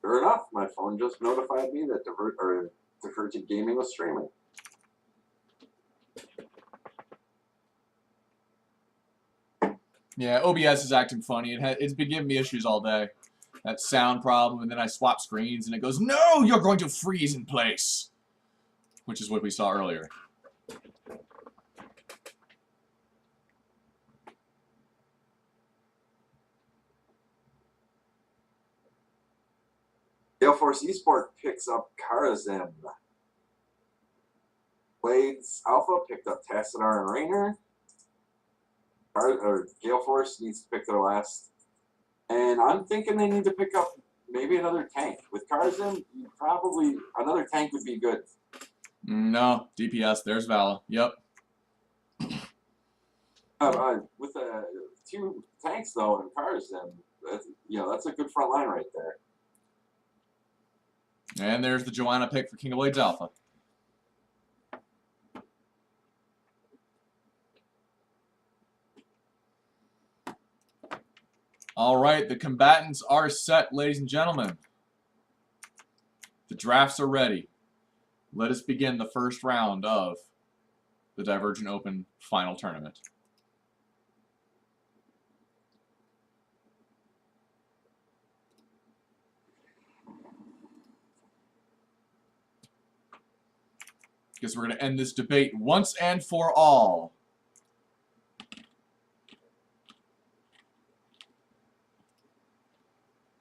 Sure enough, my phone just notified me that Divergent Gaming was streaming. Yeah, OBS is acting funny. It's been giving me issues all day. That sound problem, and then I swap screens, and it goes, "No, you're going to freeze in place," which is what we saw earlier. Gale Force Esport picks up Karazim. Blades Alpha picked up Tassadar and Rainer. Gale Force needs to pick their last. And I'm thinking they need to pick up maybe another tank. With Karazim, probably another tank would be good. No, DPS. There's Vala. Yep. With two tanks though and Karazim, that's a good front line right there. And there's the Joanna pick for King of Blades Alpha. All right, the combatants are set, ladies and gentlemen. The drafts are ready. Let us begin the first round of the Divergent Open Final Tournament. Guess we're going to end this debate once and for all.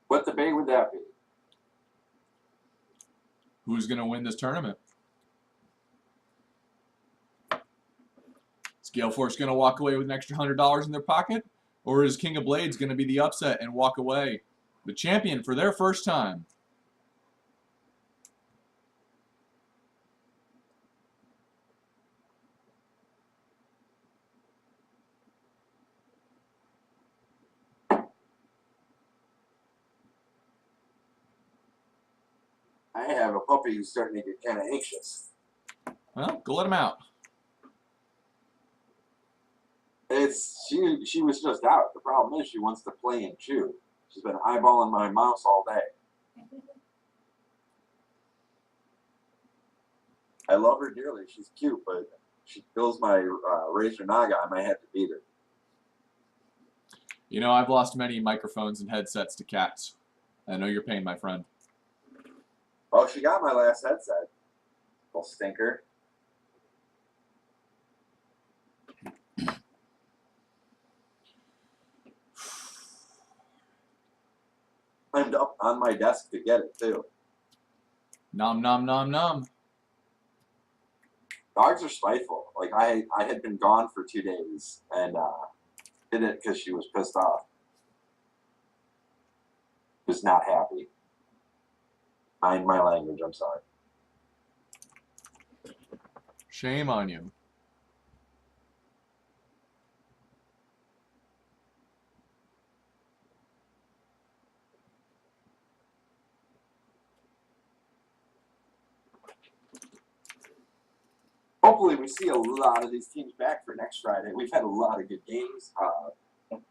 What debate would that be? Who's going to win this tournament? Is Gale Force going to walk away with an extra $100 in their pocket? Or is King of Blades going to be the upset and walk away the champion for their first time? I have a puppy who's starting to get kind of anxious. Well, go let him out. She was just out. The problem is she wants to play and chew. She's been eyeballing my mouse all day. I love her dearly. She's cute, but she kills my Razor Naga. I might have to beat her. You know, I've lost many microphones and headsets to cats. I know your pain, my friend. Oh, she got my last headset. Little stinker. Climbed up on my desk to get it, too. Nom, nom, nom, nom. Dogs are spiteful. Like, I had been gone for 2 days and did it because she was pissed off. Was not happy. Mind my language, I'm sorry. Shame on you. Hopefully we see a lot of these teams back for next Friday. We've had a lot of good games.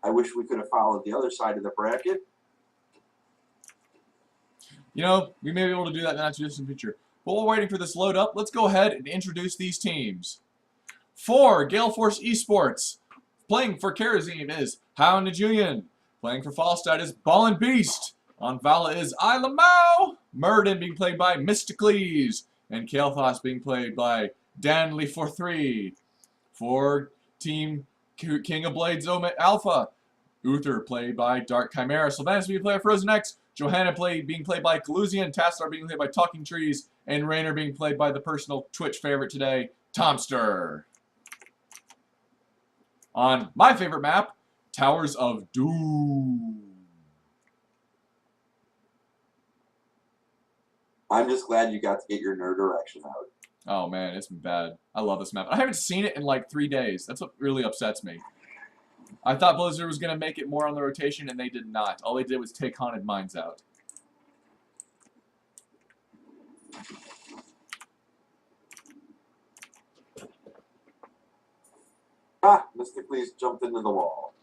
I wish we could have followed the other side of the bracket. You know, we may be able to do that in the not-too-distant future. But while we're waiting for this load up, let's go ahead and introduce these teams. For Gale Force Esports, playing for Karazim is Hound Julian. Playing for Falstad is Ball and Beast. On Vala is Isla Mao. Murden being played by Mysticles. And Kael'thas being played by Danley for 3. For Team King of Blades Alpha, Uther played by Dark Chimera. Sylvanas being played by Frozen X. Johanna being played by Calusian. Tassadar being played by Talking Trees. And Rainer being played by the personal Twitch favorite today, Tomster. On my favorite map, Towers of Doom. I'm just glad you got to get your nerd erection out. Oh man, it's been bad. I love this map. I haven't seen it in like 3 days. That's what really upsets me. I thought Blizzard was going to make it more on the rotation, and they did not. All they did was take Haunted Mines out. Ah, Mysticles jumped into the wall.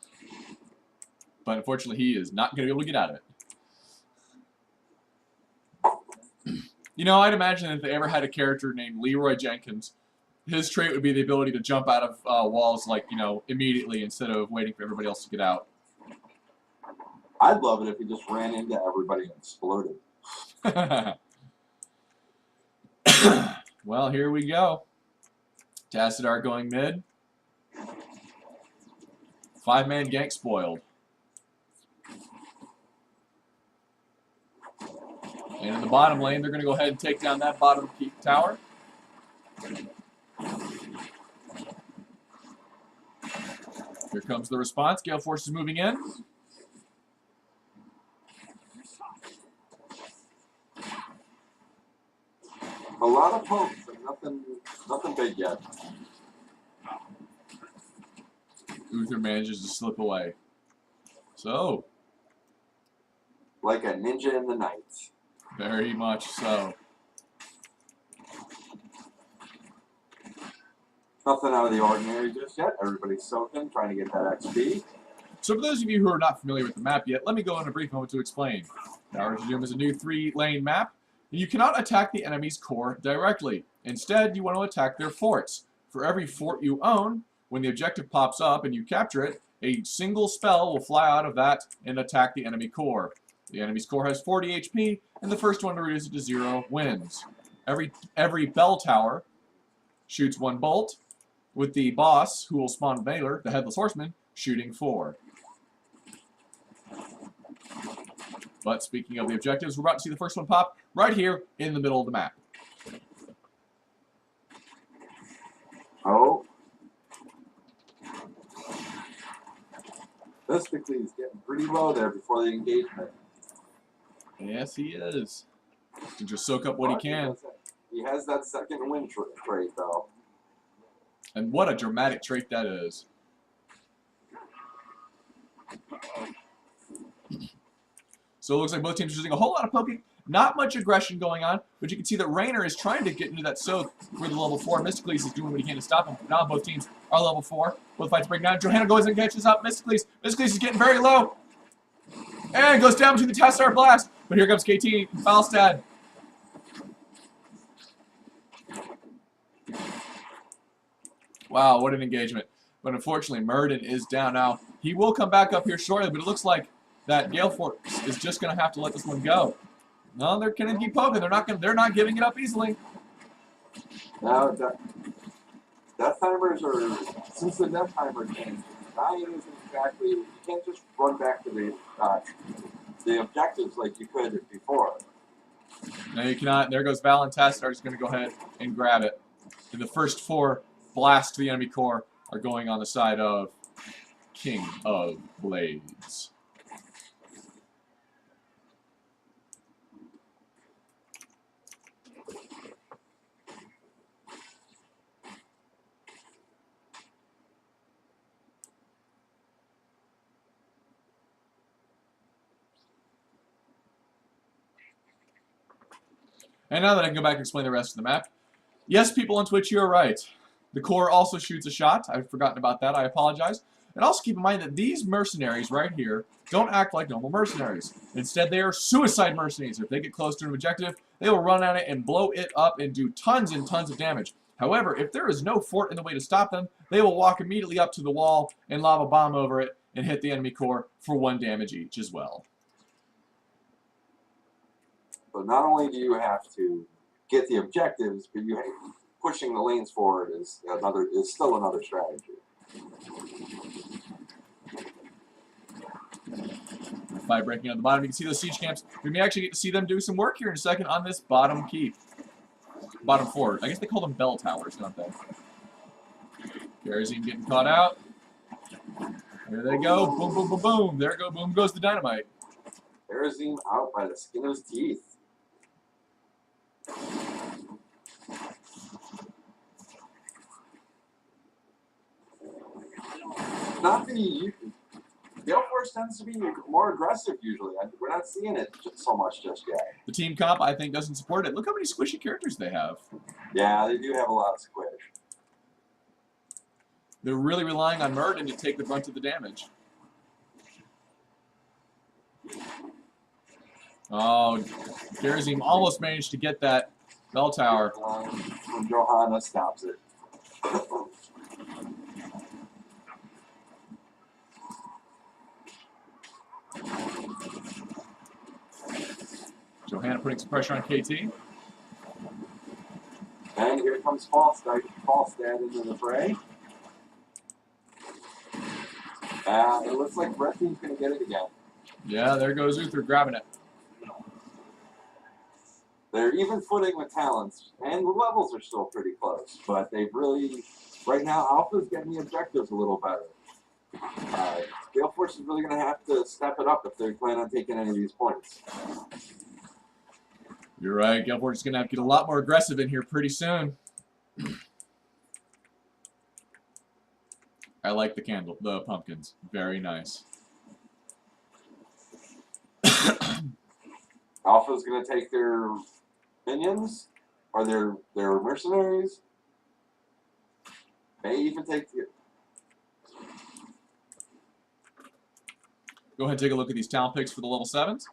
But unfortunately, he is not going to be able to get out of it. You know, I'd imagine if they ever had a character named Leroy Jenkins, his trait would be the ability to jump out of walls, like, you know, immediately instead of waiting for everybody else to get out. I'd love it if he just ran into everybody and exploded. Well, here we go. Tassadar going mid. 5-man gank spoiled. And in the bottom lane, they're going to go ahead and take down that bottom keep tower. Here comes the response. Gale Force is moving in. A lot of pokes, but nothing big yet. Uther manages to slip away. So, like a ninja in the night. very much so. Nothing out of the ordinary just yet. Everybody's soaking, trying to get that XP. So for those of you who are not familiar with the map yet, let me go in a brief moment to explain. Tower of Doom is a new 3-lane map. You cannot attack the enemy's core directly. Instead, you want to attack their forts. For every fort you own, when the objective pops up and you capture it, a single spell will fly out of that and attack the enemy core. The enemy's core has 40 HP, and the first one to reduce it to 0 wins. Every bell tower shoots 1 bolt, with the boss, who will spawn Baylor, the Headless Horseman, shooting 4. But speaking of the objectives, we're about to see the first one pop right here in the middle of the map. Oh. Mystically, he's getting pretty low there before the engagement. Yes, he is. He can just soak up what he can. He has that second win trait, though. And what a dramatic trait that is. So it looks like both teams are using a whole lot of poking. Not much aggression going on, but you can see that Raynor is trying to get into that soak for the level 4. Mysticles is doing what he can to stop him. Now both teams are level 4. Both fights break down. Johanna goes and catches up Mysticles. Mysticles is getting very low. And goes down to the Tassadar Blast. But here comes KT and Falstad. Wow, what an engagement. But unfortunately, Murden is down now. He will come back up here shortly, but it looks like that Gale Force is just going to have to let this one go. No, they're going to keep poking. They're not giving it up easily. Now, death timers are, since the death timer changed, dying isn't exactly, you can't just run back to the objectives like you could before. No, you cannot. There goes Val and Tassadar is going to go ahead and grab it. And the first 4 blasts to the enemy core are going on the side of King of Blades. And now that I can go back and explain the rest of the map. Yes, people on Twitch, you're right. The core also shoots a shot. I've forgotten about that. I apologize. And also keep in mind that these mercenaries right here don't act like normal mercenaries. Instead, they are suicide mercenaries. If they get close to an objective, they will run at it and blow it up and do tons and tons of damage. However, if there is no fort in the way to stop them, they will walk immediately up to the wall and lob a bomb over it and hit the enemy core for 1 damage each as well. So not only do you have to get the objectives, but pushing the lanes forward is still another strategy. By breaking on the bottom, you can see those siege camps. We may actually get to see them do some work here in a second on this bottom keep. Bottom fort. I guess they call them bell towers, don't they? Karazim getting caught out. There they go. Boom, boom, boom, boom. There go. Boom goes the dynamite. Karazim out by the skin of his teeth. Not the Gale Force tends to be more aggressive usually. We're not seeing it so much just yet. The team comp, I think, doesn't support it. Look how many squishy characters they have. Yeah, they do have a lot of squish. They're really relying on Murden to take the brunt of the damage. Oh, Garazim almost managed to get that bell tower. From Johanna stops it. Johanna putting some pressure on KT. And here comes Falstad into the fray. It looks like Red Team's going to get it again. Yeah, there goes Uther grabbing it. They're even footing with talents, and the levels are still pretty close. But they've really, right now, Alpha's getting the objectives a little better. Gale Force is really going to have to step it up if they plan on taking any of these points. You're right. Gale Force is going to have to get a lot more aggressive in here pretty soon. I like the pumpkins. Very nice. Alpha's going to take their minions, or their mercenaries. May even take the... Go ahead and take a look at these talent picks for the level 7s.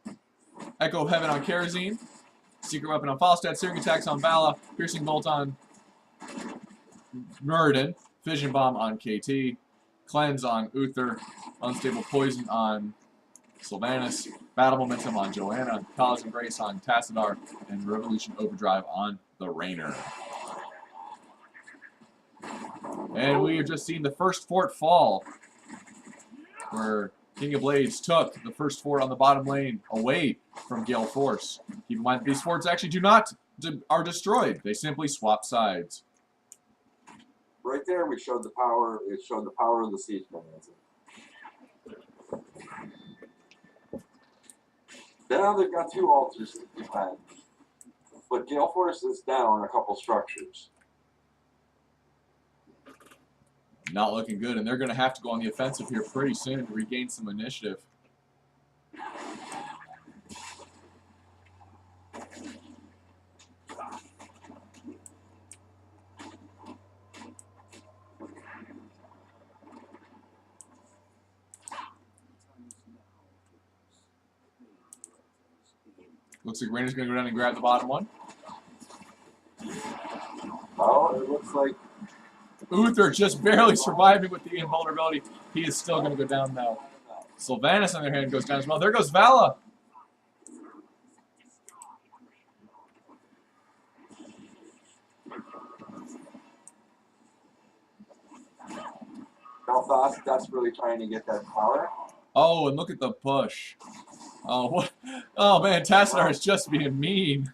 Echo of Heaven on Kerosene. Secret Weapon on Falstad. Searing Attacks on Vala. Piercing Bolt on Muradin. Fission Bomb on KT. Cleanse on Uther. Unstable Poison on Sylvanas. Battle Momentum on Joanna. Cause and Grace on Tassadar. And Revolution Overdrive on the Rainer. And we have just seen the first fort fall, where King of Blades took the first fort on the bottom lane away from Gale Force. Keep in mind that these forts actually are destroyed. They simply swap sides. Right there, we showed the power. It showed the power of the siege mechanism. Now they've got 2 altars to defend, but Gale Force is down a couple structures. Not looking good, and they're going to have to go on the offensive here pretty soon to regain some initiative. Looks like Rainer's going to go down and grab the bottom one. Oh, it looks like Uther just barely surviving with the invulnerability. He is still going to go down now. Sylvanas, on the other hand, goes down as well. There goes Vala. Belfast desperately trying to get that power. Oh, and look at the push. Oh, what? Oh man, Tassadar is just being mean.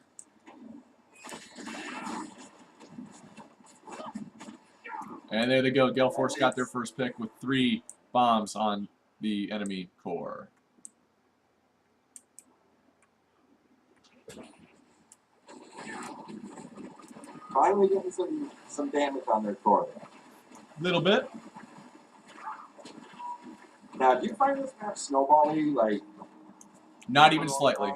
And there they go. Gale Force got their first pick with 3 bombs on the enemy core. Finally getting some damage on their core. Little bit. Now, do you find this map snowbally, like... Not even slightly.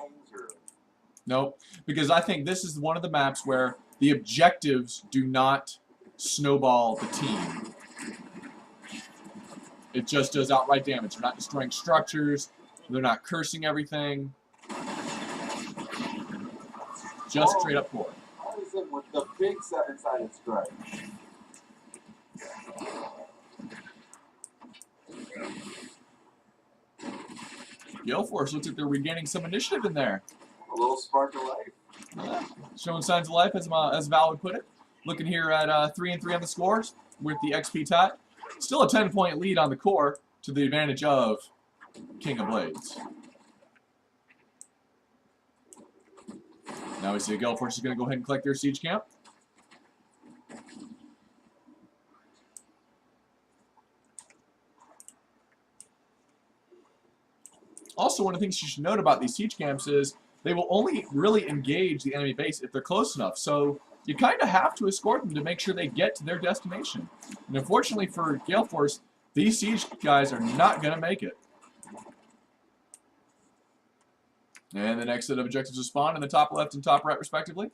Nope. Because I think this is one of the maps where the objectives do not snowball the team. It just does outright damage. They're not destroying structures. They're not cursing everything. Just straight up core. What is it with the big 7-sided strike? Gale Force looks like they're regaining some initiative in there. A little spark of life. Yeah. Showing signs of life, as Val would put it. Looking here at 3-3 on the scores with the XP tie. Still a 10-point lead on the core to the advantage of King of Blades. Now we see Gale Force is going to go ahead and collect their siege camp. Also, one of the things you should note about these siege camps is they will only really engage the enemy base if they're close enough. So you kind of have to escort them to make sure they get to their destination. And unfortunately for Gale Force, these siege guys are not going to make it. And the next set of objectives will spawn in the top left and top right, respectively.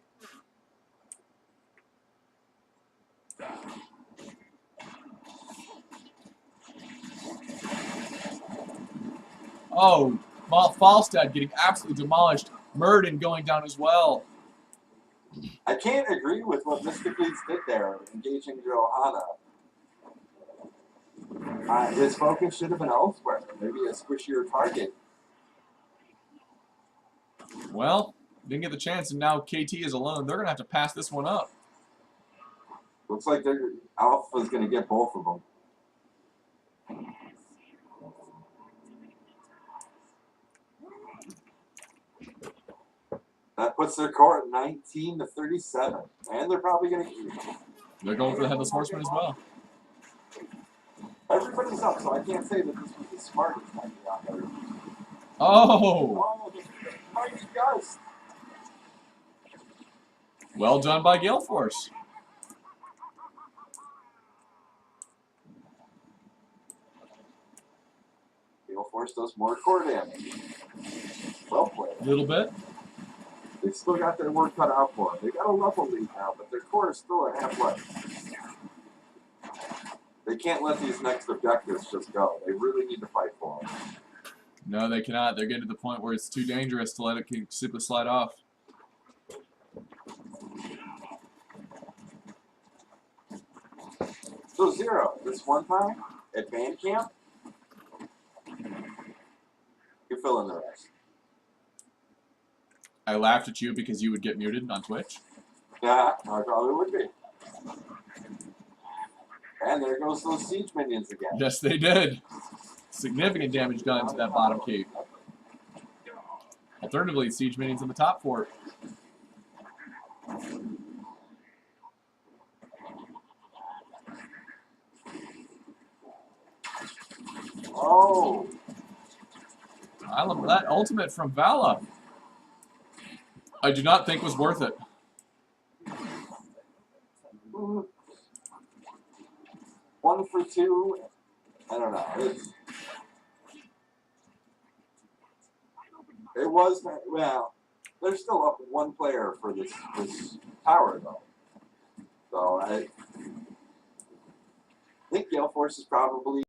Oh, Falstad getting absolutely demolished Murden going down as well. I can't agree with what Mystic Leeds did there, engaging Johanna. His focus should have been elsewhere, maybe a squishier target. Well, didn't get the chance, and now KT is alone. They're going to have to pass this one up. Looks like Alpha's going to get both of them. That puts their score at 19-37, and they're probably going to. They're going for the Headless Horseman as well. Everybody's up, so I can't say that this was the smartest idea out there. Oh! Oh, the mighty gust! Well done by Gale Force. Gale Force does more core damage. Well played. A little bit. They still got their work cut out for them. They got a level lead now, but their core is still at half life. They can't let these next objectives just go. They really need to fight for them. No, they cannot. They're getting to the point where it's too dangerous to let it simply slide off. So 0, this one time at band camp, you fill in the rest. I laughed at you because you would get muted on Twitch. Yeah, I probably would be. And there goes those siege minions again. Yes, they did. Significant damage done to that bottom keep. Alternatively, siege minions in the top fort. Oh! I love that ultimate from Vala. I do not think was worth it. 1 for 2. I don't know. It was, well, they're still up 1 player for this tower, though. So I think Gale Force is probably